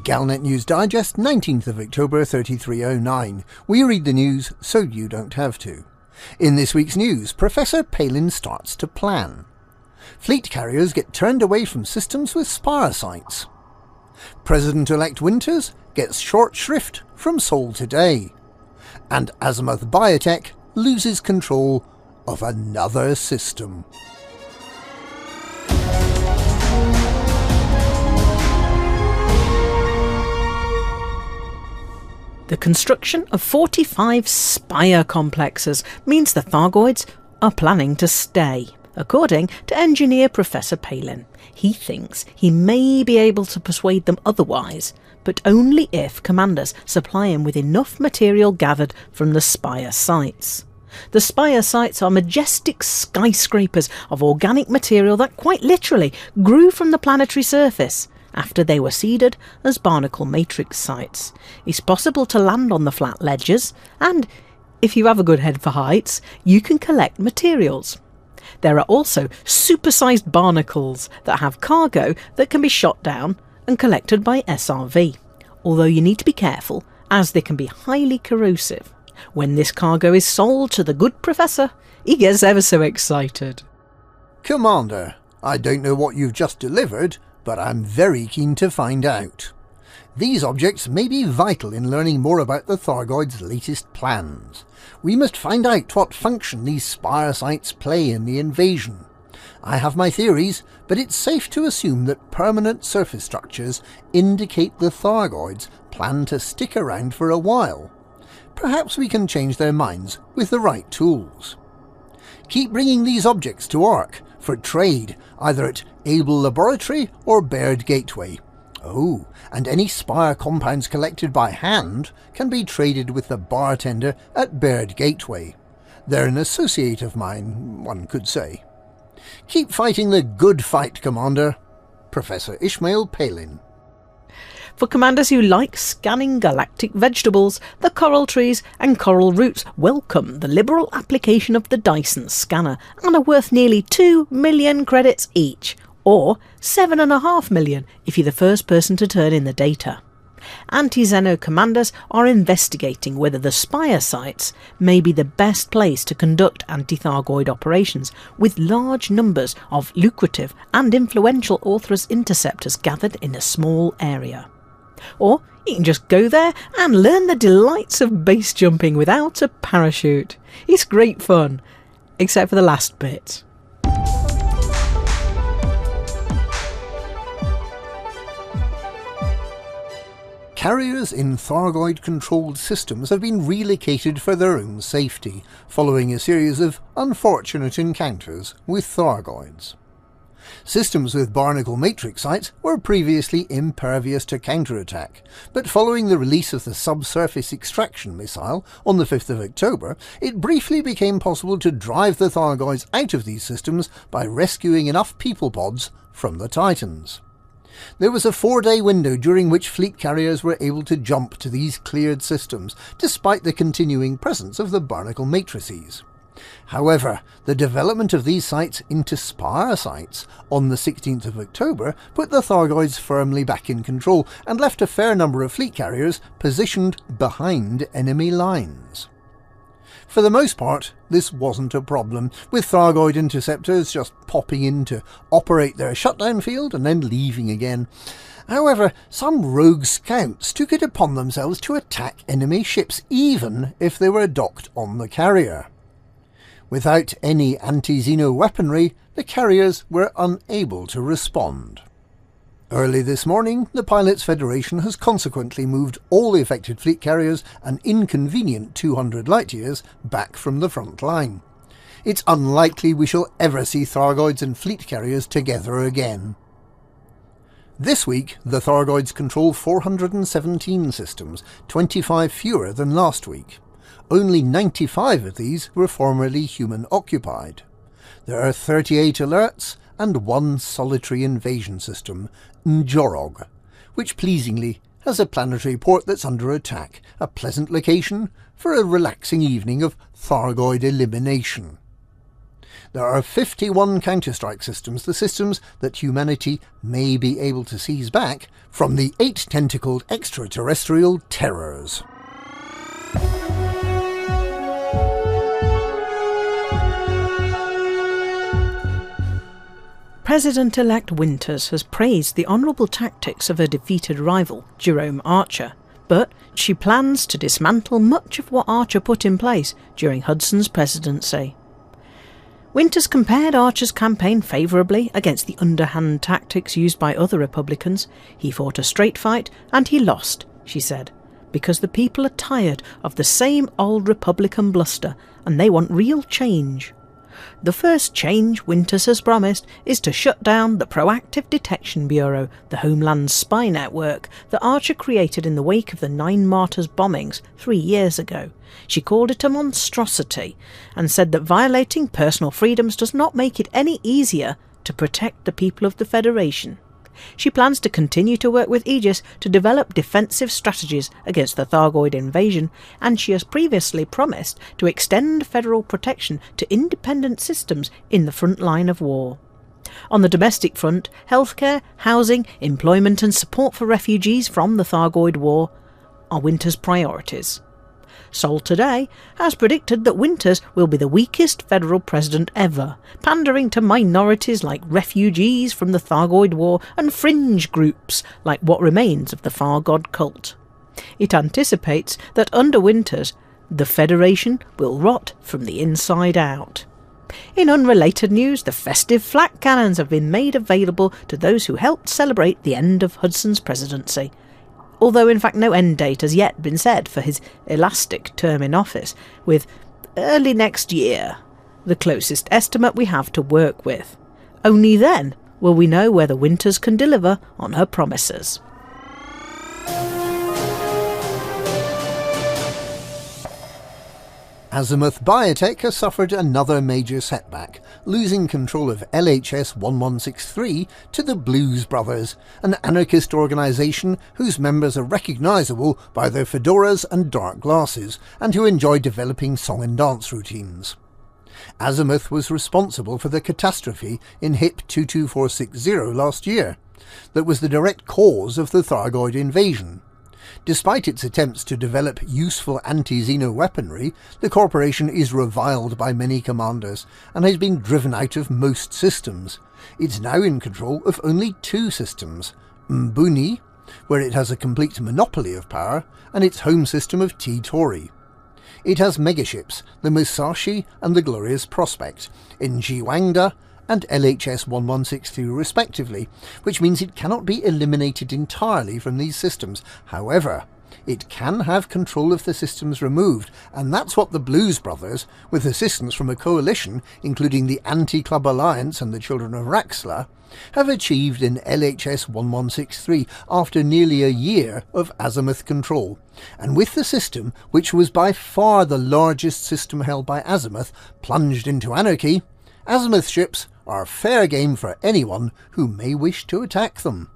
Galnet News Digest, 19th of October 3309. We read the news so you don't have to. In this week's news, Professor Palin starts to plan. Fleet carriers get turned away from systems with Spire Sites. President-elect Winters gets short shrift from Seoul today. And Azimuth Biotech loses control of another system. The construction of 45 Spire complexes means the Thargoids are planning to stay, according to engineer Professor Palin. He thinks he may be able to persuade them otherwise, but only if commanders supply him with enough material gathered from the Spire Sites. The Spire Sites are majestic skyscrapers of organic material that quite literally grew from the planetary surface after they were seeded as barnacle matrix sites. It's possible to land on the flat ledges, and if you have a good head for heights, you can collect materials. There are also supersized barnacles that have cargo that can be shot down and collected by SRV, although you need to be careful as they can be highly corrosive. When this cargo is sold to the good professor, he gets ever so excited. Commander, I don't know what you've just delivered, but I'm very keen to find out. These objects may be vital in learning more about the Thargoids' latest plans. We must find out what function these Spire Sites play in the invasion. I have my theories, but it's safe to assume that permanent surface structures indicate the Thargoids plan to stick around for a while. Perhaps we can change their minds with the right tools. Keep bringing these objects to Ark for trade, either at Able Laboratory or Baird Gateway. Oh, and any Spire compounds collected by hand can be traded with the bartender at Baird Gateway. They're an associate of mine, one could say. Keep fighting the good fight, Commander. Professor Ishmael Palin. For commanders who like scanning galactic vegetables, the coral trees and coral roots welcome the liberal application of the Dyson scanner and are worth nearly 2 million credits each, or 7.5 million if you're the first person to turn in the data. Anti-Xeno commanders are investigating whether the Spire Sites may be the best place to conduct anti-Thargoid operations, with large numbers of lucrative and influential Orthros interceptors gathered in a small area. Or you can just go there and learn the delights of base jumping without a parachute. It's great fun, except for the last bit. Carriers in Thargoid-controlled systems have been relocated for their own safety, following a series of unfortunate encounters with Thargoids. Systems with barnacle matrix sites were previously impervious to counterattack, but following the release of the subsurface extraction missile on the 5th of October, it briefly became possible to drive the Thargoids out of these systems by rescuing enough people pods from the Titans. There was a 4-day window during which fleet carriers were able to jump to these cleared systems, despite the continuing presence of the barnacle matrices. However, the development of these sites into Spire Sites on the 16th of October put the Thargoids firmly back in control and left a fair number of fleet carriers positioned behind enemy lines. For the most part, this wasn't a problem, with Thargoid interceptors just popping in to operate their shutdown field and then leaving again. However, some rogue scouts took it upon themselves to attack enemy ships even if they were docked on the carrier. Without any anti-Xeno weaponry, the carriers were unable to respond. Early this morning, the Pilots Federation has consequently moved all the affected fleet carriers an inconvenient 200 light-years back from the front line. It's unlikely we shall ever see Thargoids and fleet carriers together again. This week, the Thargoids control 417 systems, 25 fewer than last week. Only 95 of these were formerly human-occupied. There are 38 alerts and one solitary invasion system, Njorog, which pleasingly has a planetary port that's under attack, a pleasant location for a relaxing evening of Thargoid elimination. There are 51 counter-strike systems, the systems that humanity may be able to seize back from the 8-tentacled extraterrestrial terrors. President-elect Winters has praised the honourable tactics of her defeated rival, Jerome Archer, but she plans to dismantle much of what Archer put in place during Hudson's presidency. Winters compared Archer's campaign favourably against the underhand tactics used by other Republicans. He fought a straight fight and he lost, she said, because the people are tired of the same old Republican bluster and they want real change. The first change Winters has promised is to shut down the Proactive Detection Bureau, the Homeland's spy network that Archer created in the wake of the 9 Martyrs bombings 3 years ago. She called it a monstrosity and said that violating personal freedoms does not make it any easier to protect the people of the Federation. She plans to continue to work with Aegis to develop defensive strategies against the Thargoid invasion, and she has previously promised to extend federal protection to independent systems in the front line of war. On the domestic front, healthcare, housing, employment and support for refugees from the Thargoid war are Winters' priorities. Sol Today has predicted that Winters will be the weakest federal president ever, pandering to minorities like refugees from the Thargoid War and fringe groups like what remains of the Far God cult. It anticipates that under Winters, the Federation will rot from the inside out. In unrelated news, the festive flak cannons have been made available to those who helped celebrate the end of Hudson's presidency, although in fact no end date has yet been set for his elastic term in office, with early next year the closest estimate we have to work with. Only then will we know whether Winters can deliver on her promises. Azimuth Biotech has suffered another major setback, losing control of LHS-1163 to the Blues Brothers, an anarchist organisation whose members are recognisable by their fedoras and dark glasses, and who enjoy developing song and dance routines. Azimuth was responsible for the catastrophe in HIP 22460 last year, that was the direct cause of the Thargoid invasion. Despite its attempts to develop useful anti-Xeno weaponry, the corporation is reviled by many commanders and has been driven out of most systems. It's now in control of only 2 systems, Mbuni, where it has a complete monopoly of power, and its home system of T-Tori. It has megaships, the Musashi and the Glorious Prospect, in Jiwangda and LHS-1163 respectively, which means it cannot be eliminated entirely from these systems. However, it can have control of the systems removed, and that's what the Blues Brothers, with assistance from a coalition including the Anti-Club Alliance and the Children of Raxla, have achieved in LHS-1163 after nearly a year of Azimuth control. And with the system, which was by far the largest system held by Azimuth, plunged into anarchy, Azimuth ships are fair game for anyone who may wish to attack them.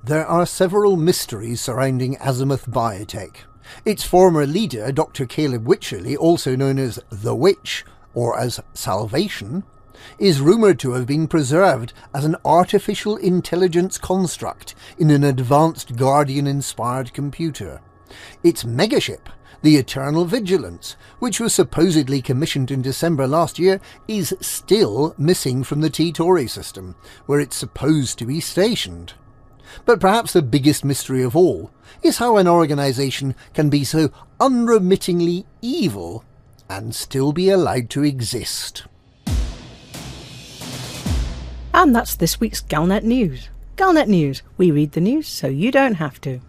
There are several mysteries surrounding Azimuth Biotech. Its former leader, Dr. Caleb Wycherley, also known as The Witch, or as Salvation, is rumoured to have been preserved as an artificial intelligence construct in an advanced Guardian-inspired computer. Its megaship, the Eternal Vigilance, which was supposedly commissioned in December last year, is still missing from the T-Tori system, where it's supposed to be stationed. But perhaps the biggest mystery of all is how an organisation can be so unremittingly evil and still be allowed to exist. And that's this week's Galnet News. Galnet News, we read the news so you don't have to.